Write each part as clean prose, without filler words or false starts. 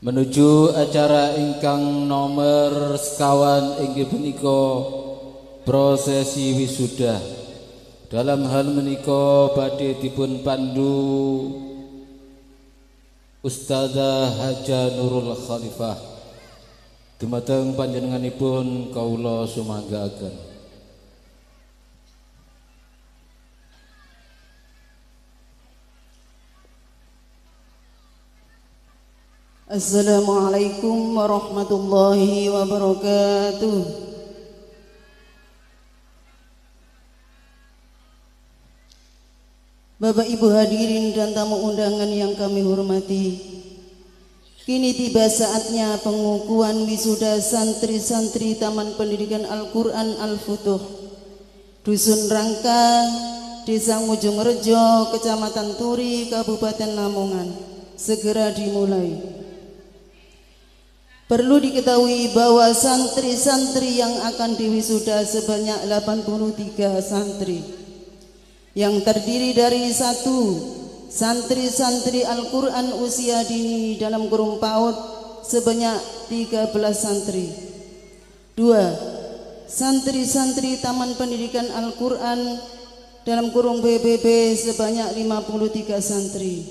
menuju acara ingkang nomor sekawan inggih punika prosesi wisuda. Dalam hal menika badhe dipun pandu Ustazah Haja Nurul Khalifah. Dumateng panjenenganipun kawula sumanggaaken. Assalamualaikum warahmatullahi wabarakatuh. Bapak Ibu hadirin dan tamu undangan yang kami hormati, kini tiba saatnya pengukuhan wisuda santri-santri Taman Pendidikan Al-Quran Al-Futuh, Dusun Rangka, Desa Mujungrejo, Kecamatan Turi, Kabupaten Lamongan, segera dimulai. Perlu diketahui bahwa santri-santri yang akan diwisuda sebanyak 83 santri, yang terdiri dari 1. Santri-santri Al-Quran usia dini dalam kurung PAUD sebanyak 13 santri. 2. Santri-santri Taman Pendidikan Al-Quran dalam kurung PBB sebanyak 53 santri.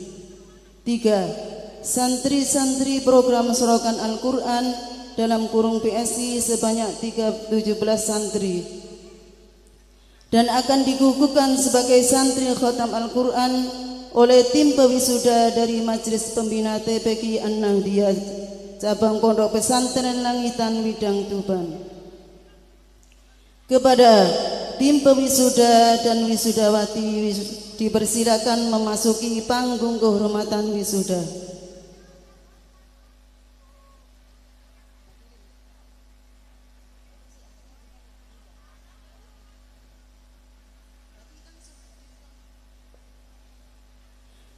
3. Santri-santri program Sorokan Al-Quran dalam kurung PSI sebanyak 17 santri, dan akan dikukuhkan sebagai santri Khatam Al-Quran oleh tim pewisuda dari Majelis Pembina TPQ An-Nahdiyah Cabang Pondok Pesantren Langitan Widang Tuban. Kepada tim pewisuda dan wisudawati dipersilakan memasuki panggung kehormatan wisuda.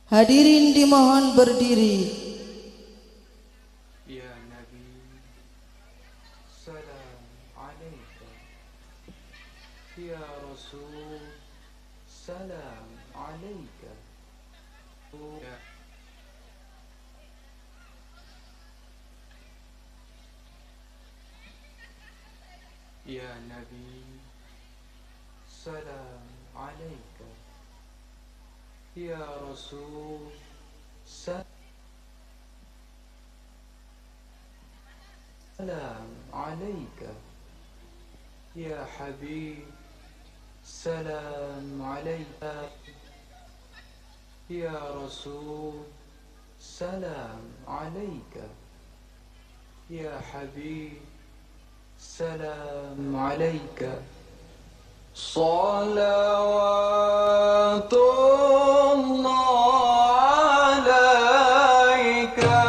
Hadirin dimohon berdiri. Ya Nabi, salam alaika. Ya Rasul, salam alaika. Ya Nabi, salam alaika. Ya Rasul, salam alaika. Ya Habib, salam alaika. Ya Rasul, salam alaika. Ya Habib, salam alaika. Salawatullah alaika.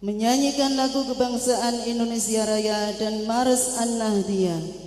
menyanyikan lagu kebangsaan Indonesia Raya dan Mars An-Nahdiyah.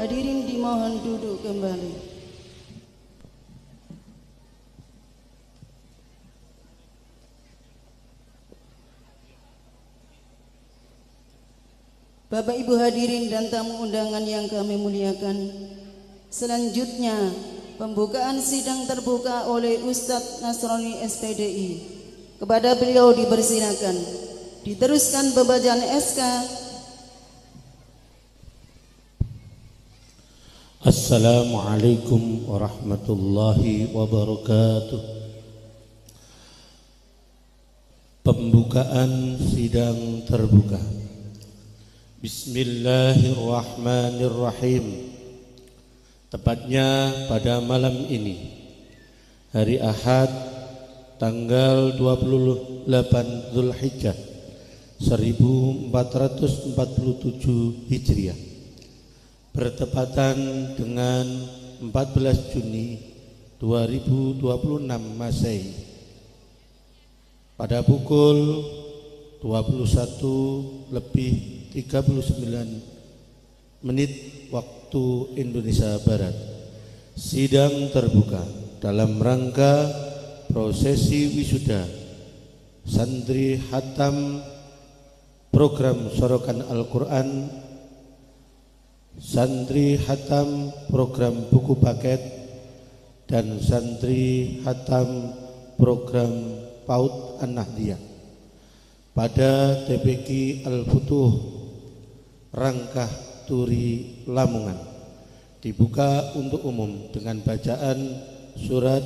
Hadirin dimohon duduk kembali. Bapak Ibu hadirin dan tamu undangan yang kami muliakan, selanjutnya pembukaan sidang terbuka oleh Ustadz Nasroni SPDI. Kepada beliau dipersilakan. Diteruskan pembacaan SK. Assalamualaikum warahmatullahi wabarakatuh. Pembukaan sidang terbuka. Bismillahirrahmanirrahim. Tepatnya pada malam ini, hari Ahad, tanggal 28 Zulhijjah 1447 Hijriah, bertepatan dengan 14 Juni 2026 Masehi, pada pukul 21:39 waktu Indonesia Barat. Sidang terbuka dalam rangka prosesi wisuda santri hatam program Sorokan Al-Quran, santri hatam program buku paket, dan santri hatam program PAUD An-Nahdiyah pada TPQ Al-Futuh Rangkah Turi Lamongan, dibuka untuk umum dengan bacaan surat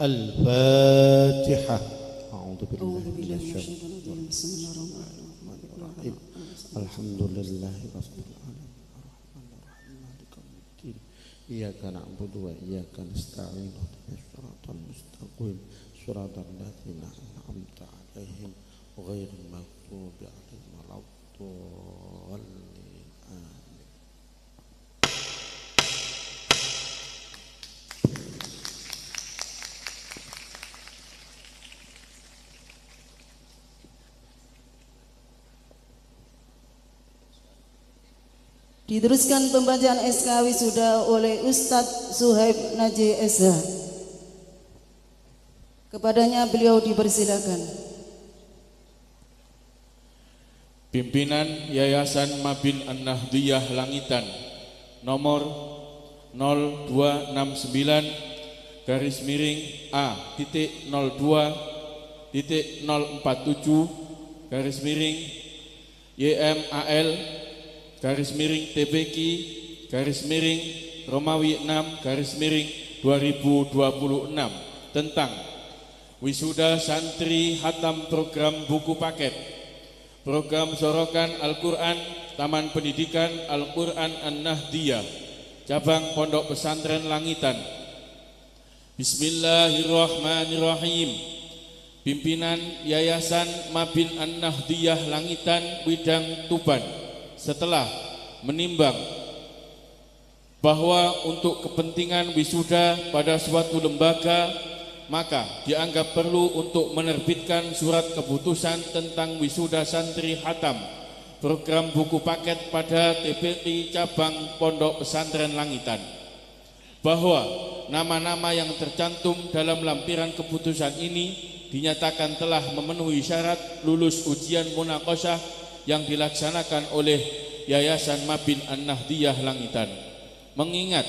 Al-Fatihah. Alhamdulillahirabbil alamin. Iyyaka na'budu wa iyyaka nasta'in. Shiratal mustaqim. Shiratal ladzina an'amta 'alaihim ghairil maghdubi 'alaihim waladdallin. Diteruskan pembacaan SK wisuda oleh Ustadz Suhaib Naji SH. Kepadanya beliau dipersilakan. Pimpinan Yayasan Mabin An-Nahdiyah Langitan nomor 02-YMAL-027-047-YMAL-TPQ-Romawi 6-2026 tentang wisuda santri hatam program buku paket program Sorokan Al-Quran Taman Pendidikan Al-Quran An-Nahdiyah Cabang Pondok Pesantren Langitan. Bismillahirrahmanirrahim. Pimpinan Yayasan Mabin An-Nahdiyah Langitan Widang Tuban setelah menimbang bahwa untuk kepentingan wisuda pada suatu lembaga, maka dianggap perlu untuk menerbitkan surat keputusan tentang wisuda santri hatam program buku paket pada TPQ Cabang Pondok Pesantren Langitan, bahwa nama-nama yang tercantum dalam lampiran keputusan ini dinyatakan telah memenuhi syarat lulus ujian munaqasyah yang dilaksanakan oleh Yayasan Mabin An-Nahdiyah Langitan. Mengingat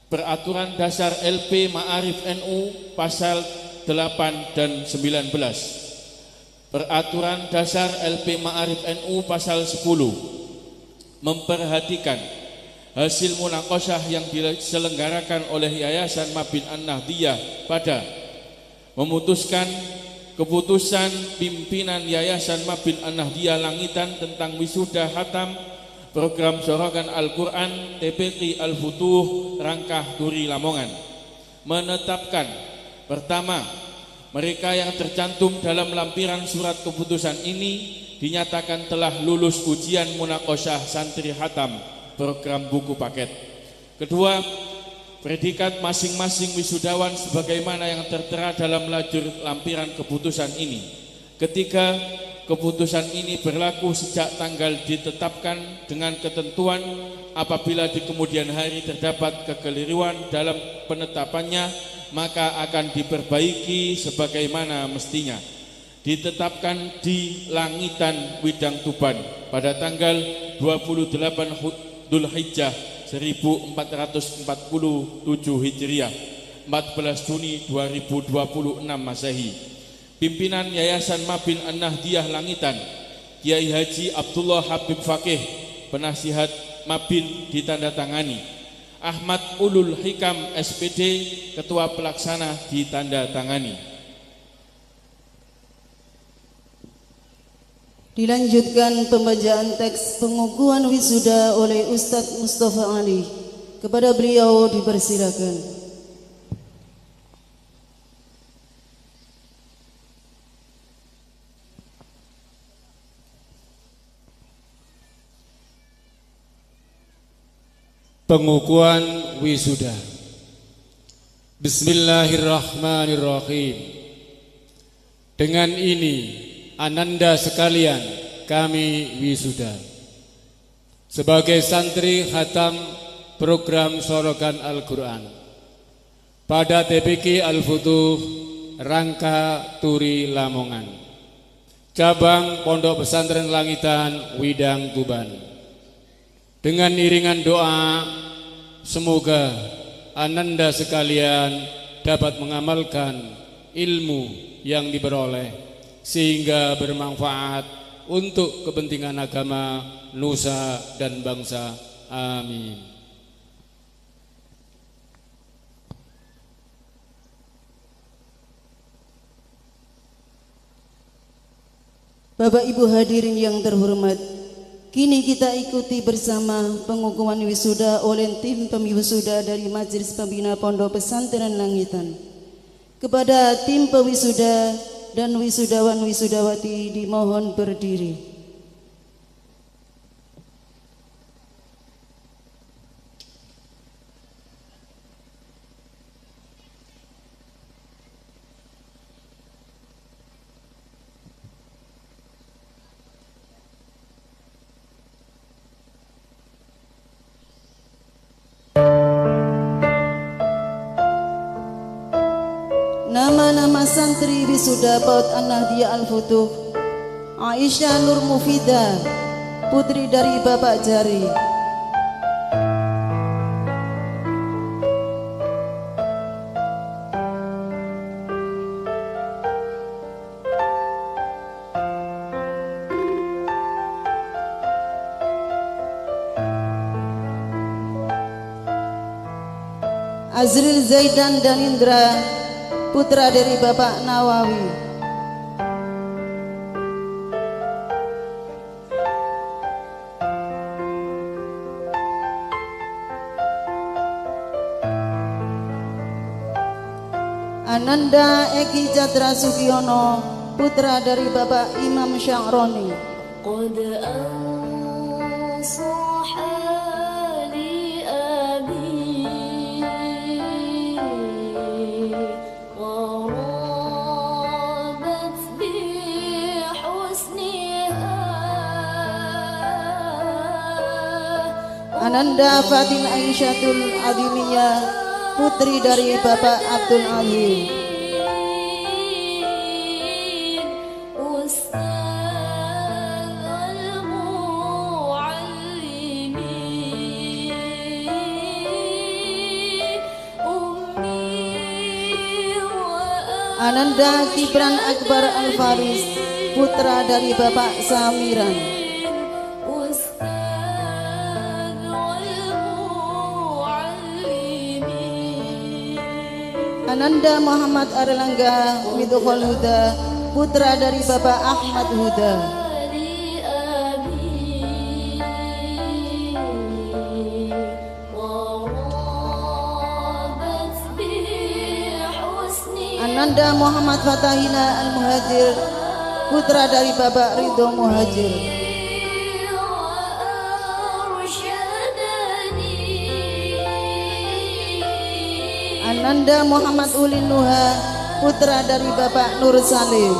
Peraturan Dasar LP Ma'arif NU Pasal 8 dan 19, Peraturan Dasar LP Ma'arif NU Pasal 10 memperhatikan hasil munaqasyah yang diselenggarakan oleh Yayasan Mabin An-Nahdiyah pada memutuskan keputusan pimpinan Yayasan Mabin An-Nahdiyah Langitan tentang wisuda hatam program Sorokan Al-Quran TPQ Al-Futuh Rangkah Turi Lamongan, menetapkan pertama, mereka yang tercantum dalam lampiran surat keputusan ini dinyatakan telah lulus ujian munaqasyah santri hatam program buku paket. Kedua, predikat masing-masing wisudawan sebagaimana yang tertera dalam lajur lampiran keputusan ini. Ketiga, keputusan ini berlaku sejak tanggal ditetapkan dengan ketentuan apabila di kemudian hari terdapat kekeliruan dalam penetapannya maka akan diperbaiki sebagaimana mestinya. Ditetapkan di Langitan Widang Tuban pada tanggal 28 Dzulhijjah 1447 Hijriah 14 Juni 2026 Masehi. Pimpinan Yayasan Mabin An-Nahdiyah Langitan Kiai Haji Abdullah Habib Fakih, penasihat Mabin ditandatangani. Ahmad Ulul Hikam SPD, ketua pelaksana ditandatangani. Dilanjutkan pembacaan teks pengukuhan wisuda oleh Ustadz Mustafa Ali. Kepada beliau dipersilakan. Pengukuhan wisuda. Bismillahirrahmanirrahim. Dengan ini ananda sekalian, kami wisuda sebagai santri khatam program Sorogan Al-Quran pada TPQ Al-Futuh Rangka Turi Lamongan, cabang Pondok Pesantren Langitan Widang Tuban. Dengan iringan doa, semoga ananda sekalian dapat mengamalkan ilmu yang diperoleh sehingga bermanfaat untuk kepentingan agama, nusa dan bangsa. Amin. Bapak Ibu hadirin yang terhormat, kini kita ikuti bersama pengukuhan wisuda oleh tim pemwisuda dari Majelis Pembina Pondok Pesantren Langitan. Kepada tim pewisuda dan wisudawan wisudawati dimohon berdiri. Nama-nama santri wisuda PAUD An-Nahdiyah Al-Futuh: Aisyah Nur Mufidah, putri dari Bapak Jari. Azril Zaidan Danindra, putra dari Bapak Nawawi. Ananda Eki Catra Sugiono, putra dari Bapak Imam Sya'roni. Ananda Fatin Aisyatul Adimiyah, putri dari Bapak Abdul Ali. Ananda Kibran Akbar Al-Faris, putra dari Bapak Samiran. Ananda Muhammad Erlangga Midhul Huda, putra dari Bapak Ahmad Huda. Ananda Muhammad Fatahina Al-Muhajir, putra dari Bapak Ridho Muhajir. Ananda Muhammad Ulin Nuha, putra dari Bapak Nur Salim.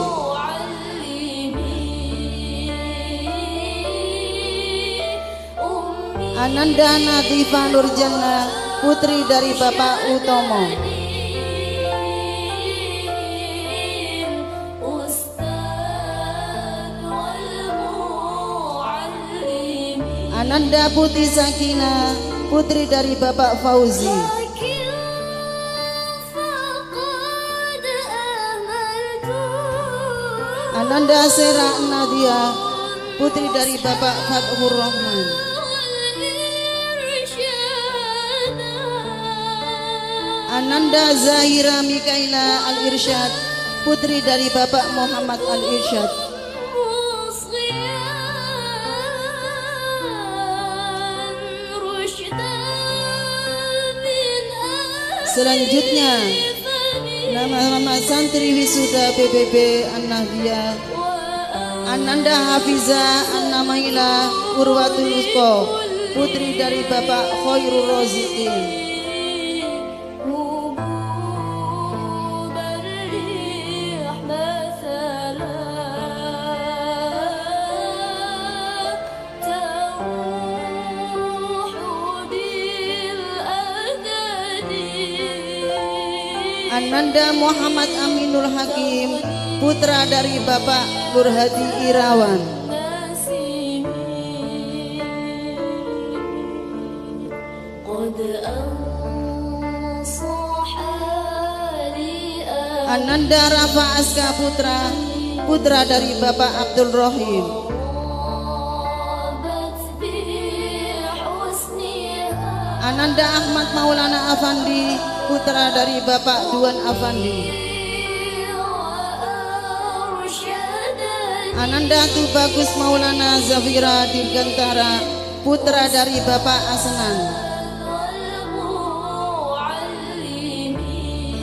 Ananda Nadifa Nurjana, putri dari Bapak Utomo. Ananda Putri Sakina, putri dari Bapak Fauzi. Ananda Sera Nadia, putri dari Bapak Fathur Rahman. Ananda Zahira Mikaila Al-Irsyad, putri dari Bapak Muhammad Al-Irsyad. Selanjutnya nama-nama santri wisuda PBB An-Nahdiyah: Ananda Hafiza An-Namaila Urwatul Usko, putri dari Bapak Khairul Raziqin. Ananda Muhammad Aminul Hakim, putra dari Bapak Burhadi Irawan. Ananda Rafa Aska Putra, putra dari Bapak Abdul Rahim. Ananda Ahmad Maulana Afandi, putra dari Bapak Duan Afandi. Ananda Tubagus Maulana Zafira Dirgantara, putra dari Bapak Asnan.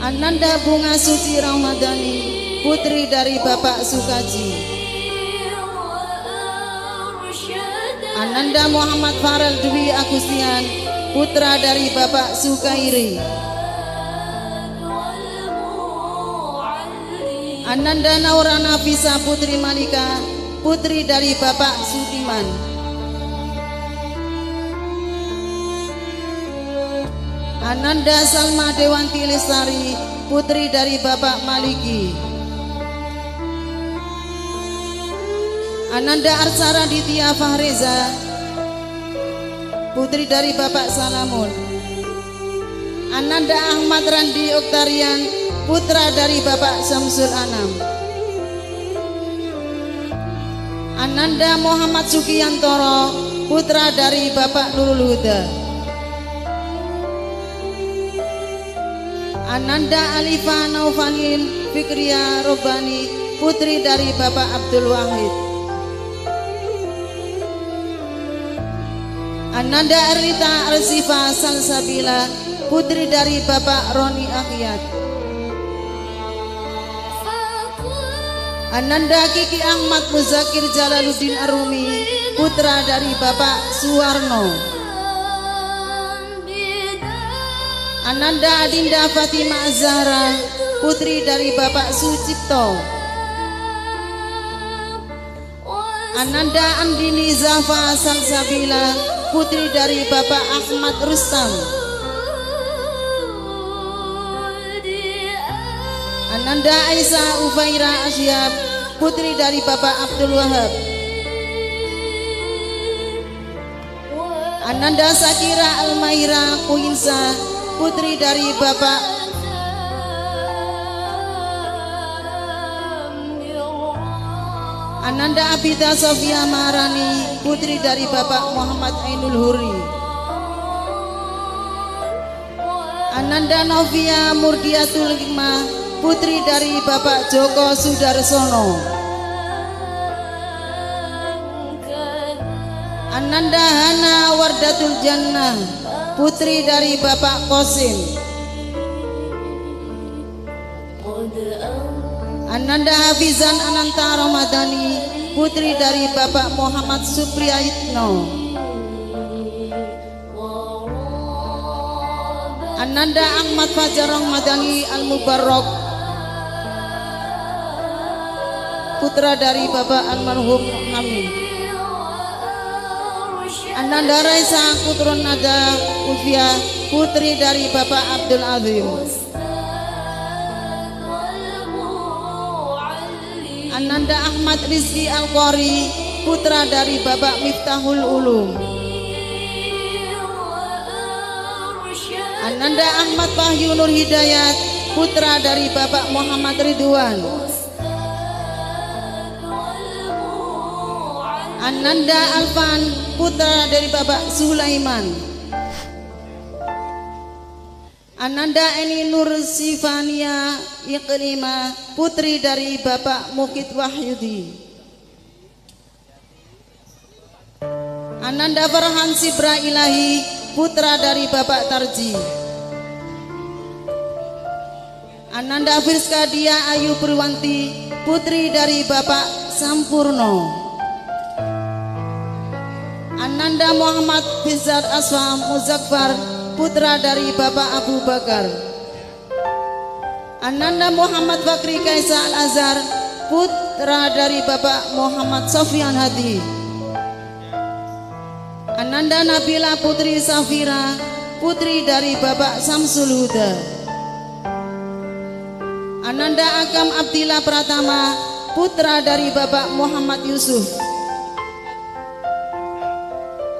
Ananda Bunga Suci Ramadhani, putri dari Bapak Sukaji. Ananda Muhammad Farel Dwi Agustian, putra dari Bapak Sukairi. Ananda Naurana Fisa Putri Malika, putri dari Bapak Sudiman. Ananda Salma Dewanti Lestari, putri dari Bapak Maliki. Ananda Arsara Ditya Fahreza, putri dari Bapak Salamun. Ananda Ahmad Randi Oktarian, putra dari Bapak Samsul Anam. Ananda Muhammad Sukiyantoro, putra dari Bapak Nurul Huda. Ananda Alifa Naufanin Fikriya Robani, putri dari Bapak Abdul Wahid. Ananda Erlita Arsifa Salsabila, putri dari Bapak Roni Akhyat. Ananda Kiki Ahmad Muzakir Jalaluddin Arumi, putra dari Bapak Suwarno. Ananda Adinda Fatimah Zahra, putri dari Bapak Sucipto. Ananda Andini Zafa Salsabila, putri dari Bapak Ahmad Rustam. Ananda Aisyah Ufaira Asyab, putri dari Bapak Abdul Wahab. Ananda Sakira Almaira Kuinsa, putri dari Bapak Ananda Abida Sofia Maharani, putri dari Bapak Muhammad Ainul Huri. Ananda Novia Murdiatul Hikmah, putri dari Bapak Joko Sudarsono. Ananda Hana Wardatul Jannah, putri dari Bapak Qasim. Ananda Hafizan Ananta Ramadhani, putri dari Bapak Muhammad Supriyatno. Ananda Ahmad Fajar Ramadhani Al-Mubarok, putra dari Bapak Almarhum Hamid. Ananda Raisa Putrun Nada Ufia, putri dari Bapak Abdul Azim. Ananda Ahmad Rizki Al-Qori, putra dari Bapak Miftahul Ulum. Ananda Ahmad Wahyu Nur Hidayat, putra dari Bapak Muhammad Ridwan. Ananda Alfan, putra dari Bapak Sulaiman. Ananda Eni Nur Sifania Iqlima, putri dari Bapak Mukit Wahyudi. Ananda Farhan Sibra Ilahi, putra dari Bapak Tarji. Ananda Firska Dia Ayu Purwanti, putri dari Bapak Sampurno. Ananda Muhammad Fizzat Aswam Muzaffar, putra dari Bapak Abu Bakar. Ananda Muhammad Fakri Kaisa Al-Azhar, putra dari Bapak Muhammad Sofyan Hadi. Ananda Nabila Putri Safira, putri dari Bapak Samsul Huda. Ananda Akam Abdillah Pratama, putra dari Bapak Muhammad Yusuf.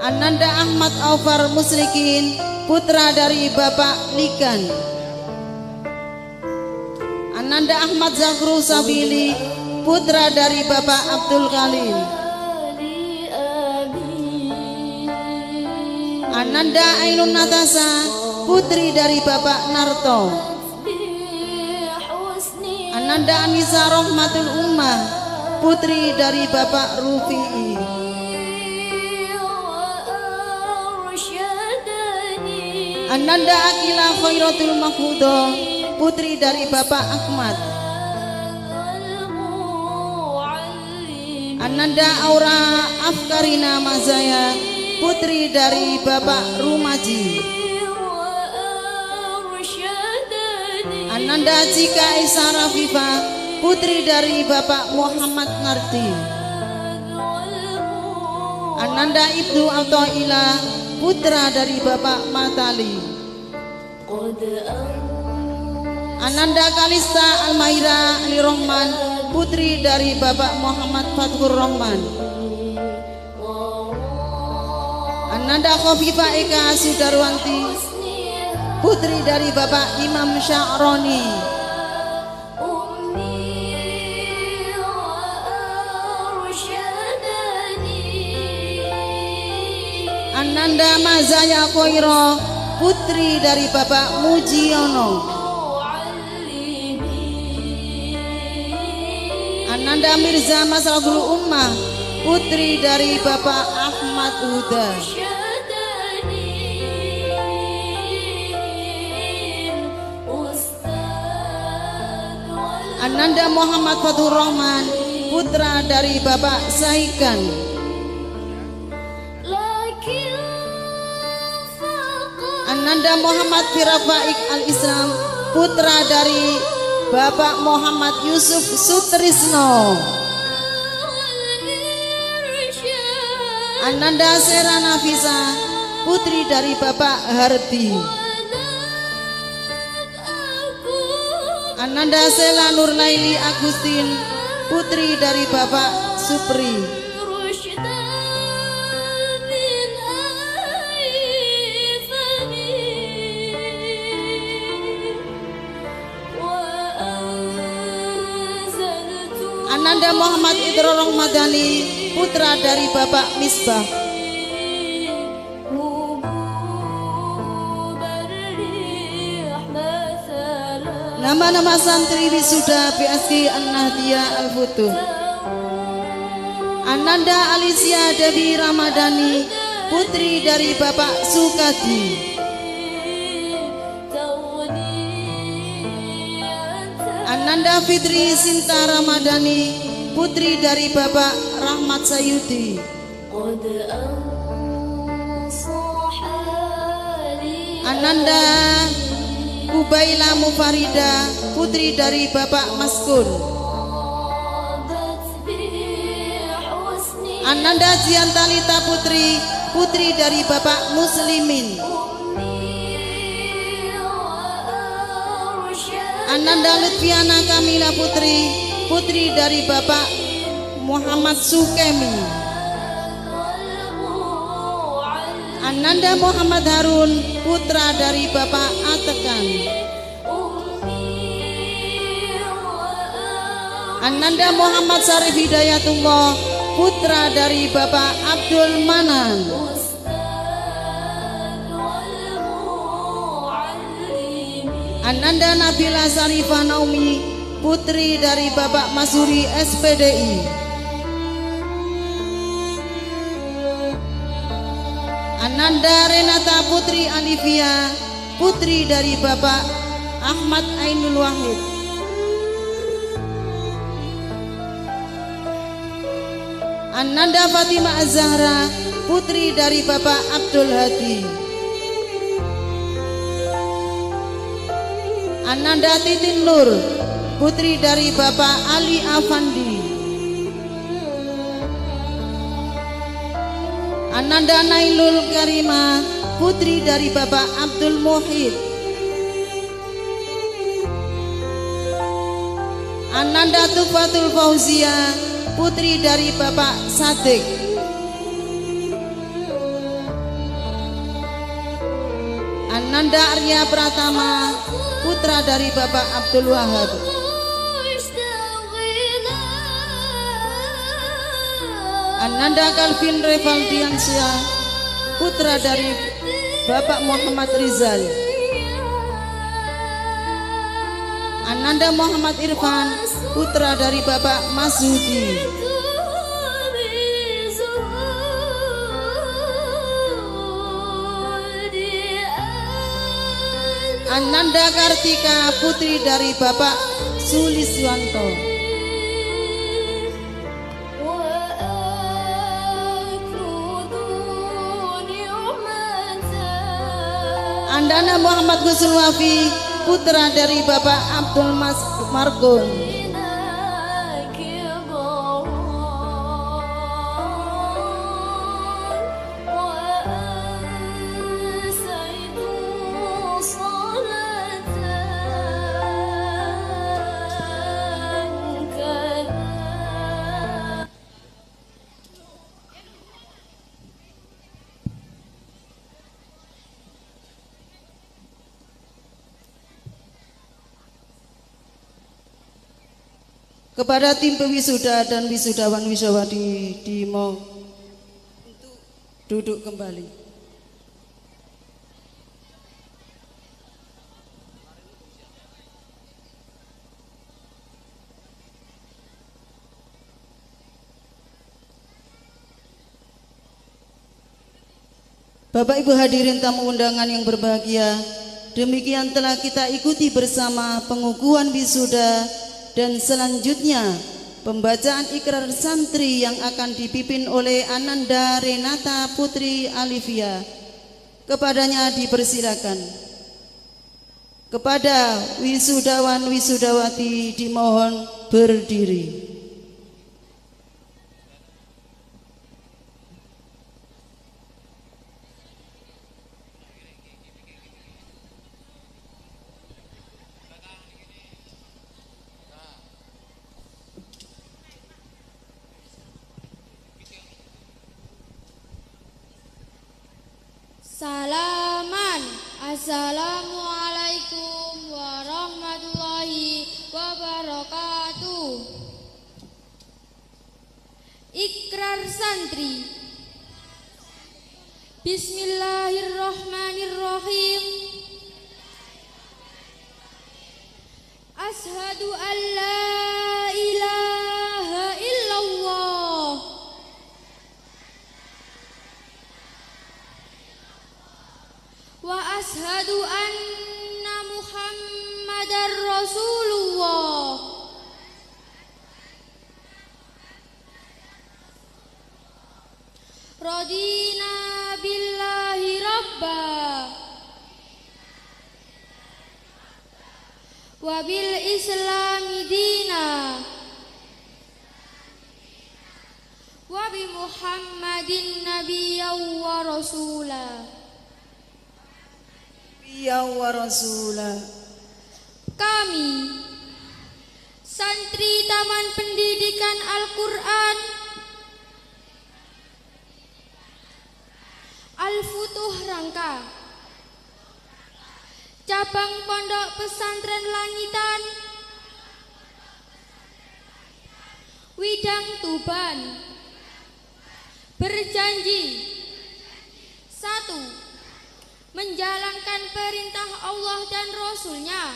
Ananda Ahmad Aufar Muslikin, putra dari Bapak Likan. Ananda Ahmad Zakru Sabili, putra dari Bapak Abdul Khalil. Ananda Ainun Natasa, putri dari Bapak Narto. Ananda Anissa Rahmatul Ummah, putri dari Bapak Rufi'i. Ananda Akila Khairatul Mahfudo, putri dari Bapak Ahmad. Ananda Aura Afkarina Mazaya, putri dari Bapak Rumaji. Ananda Jika Isa Rafifa, putri dari Bapak Muhammad Ngarti. Ananda Ibnu Athaila, putra dari Bapak Matali. Ananda Kalista Almaira Ali Rohman, putri dari Bapak Muhammad Fathur Rohman. Ananda Khofifa Eka Sudarwanti, putri dari Bapak Imam Sya'roni. Ananda Mazaya Koiro, putri dari Bapak Mujiono. Ananda Mirza Masalahul Ummah, putri dari Bapak Ahmad Huda. Ananda Muhammad Fathur Rahman, putra dari Bapak Saikan. Ananda Muhammad Firafaik Al-Islam, putra dari Bapak Muhammad Yusuf Sutrisno. Ananda Sera Nafisa, putri dari Bapak Hardi. Ananda Sela Nurlaili Agustin, putri dari Bapak Supri. Ananda Muhammad Idro Rohmadani, putra dari Bapak Misbah. Nama-nama santri wisuda PSG An-Nahdiyah Al-Futuh. Ananda Alicia Dewi Ramadhani, putri dari Bapak Sukadi. Ananda Fitri Sinta Ramadhani, putri dari Bapak Rahmat Sayudi. Ananda Kubaila Mufarida, putri dari Bapak Maskun. Ananda Ziantalita, putri putri dari Bapak Muslimin. Ananda Lutfiana Kamila putri, putri dari Bapak Muhammad Sukemi. Ananda Muhammad Harun, putra dari Bapak Atekan. Ananda Muhammad Sarif Hidayatullah, putra dari Bapak Abdul Manan. Ananda Nabila Sarifah Naomi, putri dari Bapak Masuri SPDI. Ananda Renata Putri Alivia, putri dari Bapak Ahmad Ainul Wahid. Ananda Fatimah Az-Zahra, putri dari Bapak Abdul Hadi. Ananda Titin Nur, putri dari Bapak Ali Afandi. Ananda Nailul Karima, putri dari Bapak Abdul Muhid. Ananda Tufatul Fauzia, putri dari Bapak Sadik. Ananda Arya Pratama, putra dari Bapak Abdul Wahab. Ananda Calvin Revaldiansyah, putra dari Bapak Muhammad Rizal. Ananda Muhammad Irfan, putra dari Bapak Masudi. Ananda Kartika, putri dari Bapak Suliswanto. Andana Muhammad Gusul Wafi, putra dari Bapak Abdul Margun. Kepada tim pewisuda dan wisudawan wisawati dimohon untuk duduk kembali. Bapak Ibu hadirin tamu undangan yang berbahagia, demikian telah kita ikuti bersama pengukuhan wisuda dan selanjutnya pembacaan ikrar santri yang akan dipimpin oleh Ananda Renata Putri Alivia. Kepadanya dipersilakan. Kepada wisudawan wisudawati dimohon berdiri. Salaman. Assalamualaikum warahmatullahi wabarakatuh. Ikrar santri. Bismillahirrahmanirrahim. Ashhadu an la ilaha illallah wa ashhadu anna Muhammadar Rasulullah. Radina billahi rabba wa bil islami dina wa بمحمد نبيا ورسولا Ya wa rasulah. Kami santri Taman Pendidikan Al-Quran Al-Futuh Rangka, Cabang Pondok Pesantren Langitan, Widang Tuban, berjanji: 1. Menjalankan perintah Allah dan Rasul-Nya.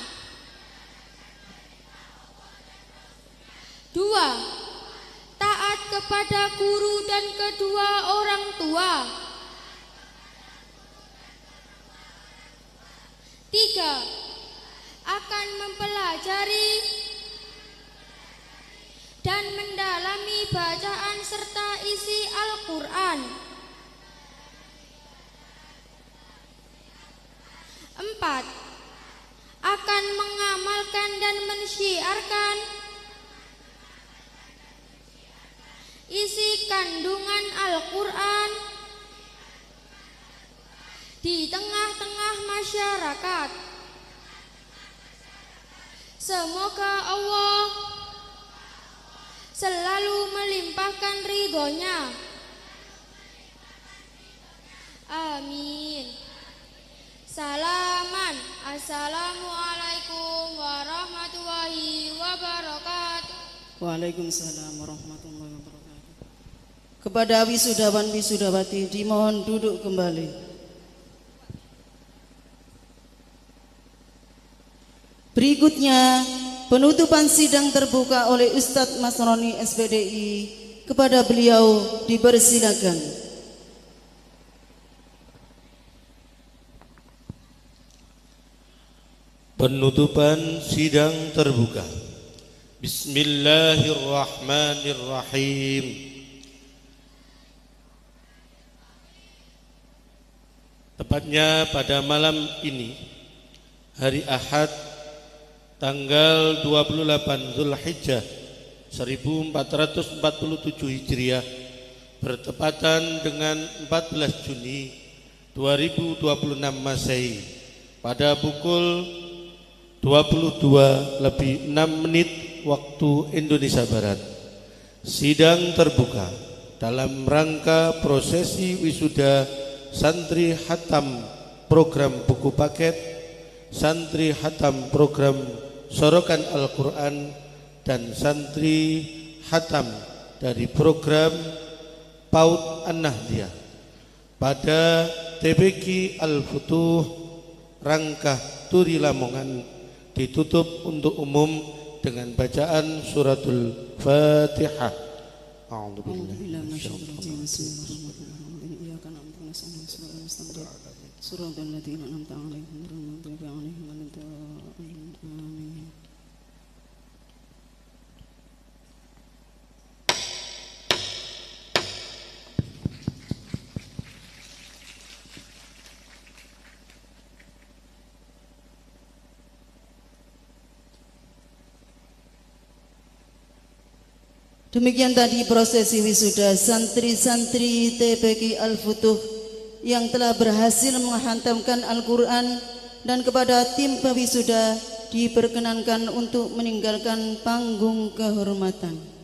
2. Taat kepada guru dan kedua orang tua. 3. Akan mempelajari dan mendalami bacaan serta isi Al-Quran. 4. Akan mengamalkan dan mensyiarkan isi kandungan Al-Quran di tengah-tengah masyarakat. Semoga Allah selalu melimpahkan ridhonya. Amin. Salaman. Assalamualaikum warahmatullahi wabarakatuh. Waalaikumsalam warahmatullahi wabarakatuh. Kepada wisudawan wisudawati dimohon duduk kembali. Berikutnya penutupan sidang terbuka oleh Ustadz Masroni SPDI. Kepada beliau dipersilakan. Penutupan sidang terbuka. Bismillahirrahmanirrahim. Tepatnya pada malam ini, hari Ahad, tanggal 28 Zulhijjah 1447 Hijriah, bertepatan dengan 14 Juni 2026 Masehi, pada pukul 22:06 waktu Indonesia Barat. Sidang terbuka dalam rangka prosesi wisuda santri hatam program buku paket, santri hatam program sorokan Al-Quran, dan santri hatam dari program PAUD An-Nahdiyah pada TBQ Al-Futuh Rangkah Turi Lamongan, ditutup untuk umum dengan bacaan suratul Fatihah. A'udzubillahi minasyaitonir rajim. Iyyaka na'budu wa iyyaka nasta'in. Shiratal ladzina an'amta 'alaihim ghairil maghdubi 'alaihim waladdallin. Amin. Demikian tadi prosesi wisuda santri-santri TPQ Al-Futuh yang telah berhasil menghantamkan Al-Quran, dan kepada tim pewisuda diperkenankan untuk meninggalkan panggung kehormatan.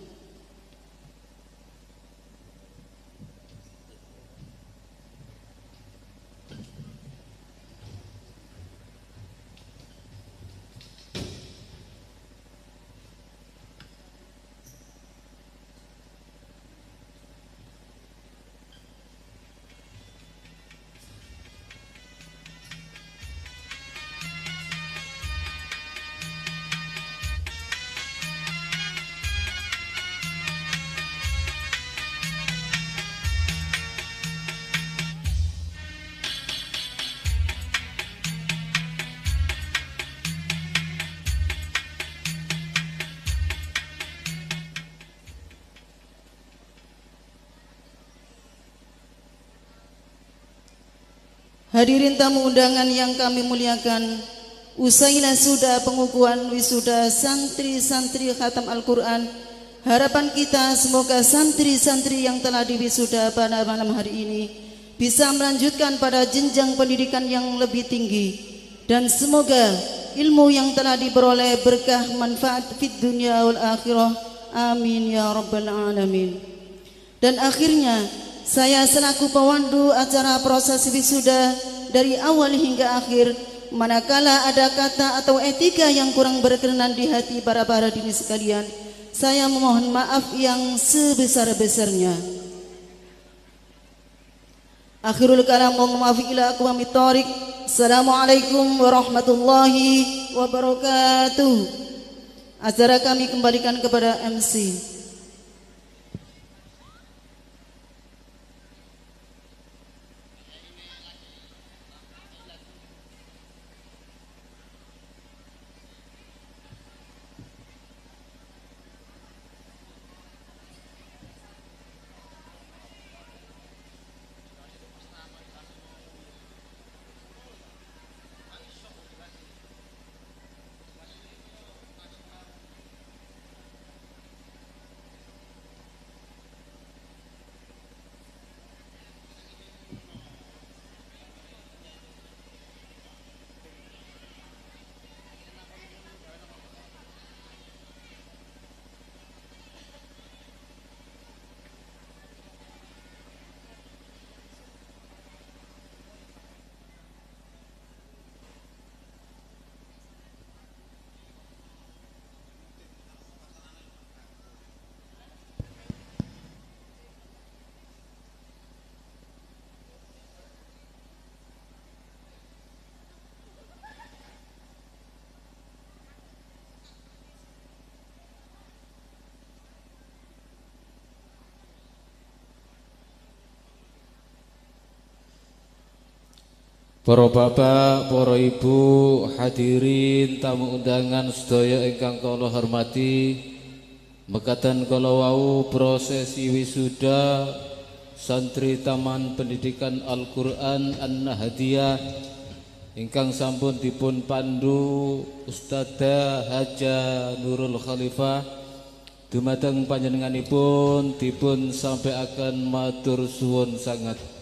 Hadirin tamu undangan yang kami muliakan, usailah sudah pengukuhan wisuda santri-santri khatam Al-Quran Harapan kita semoga santri-santri yang telah diwisuda pada malam hari ini bisa melanjutkan pada jenjang pendidikan yang lebih tinggi, dan semoga ilmu yang telah diperoleh berkah manfaat fid dunya wal akhirah. Amin ya rabbal alamin. Dan akhirnya saya selaku pemandu acara proses wisuda dari awal hingga akhir, manakala ada kata atau etika yang kurang berkenan di hati para hadirin sekalian, saya memohon maaf yang sebesar-besarnya. Akhirul kalam, mohon maaf ila aqwamit thoriq. Assalamualaikum warahmatullahi wabarakatuh. Acara kami kembalikan kepada MC. Para bapak, para ibu, hadirin tamu undangan sedaya ingkang kula hormati, mekaten kula wau prosesi wisuda santri Taman Pendidikan Al-Qur'an An-Nahdiyah ingkang sampun dipun pandu Ustadzah Haja Nurul Khalifah dumateng panjenenganipun dipun sampaiaken matur suwun sanget.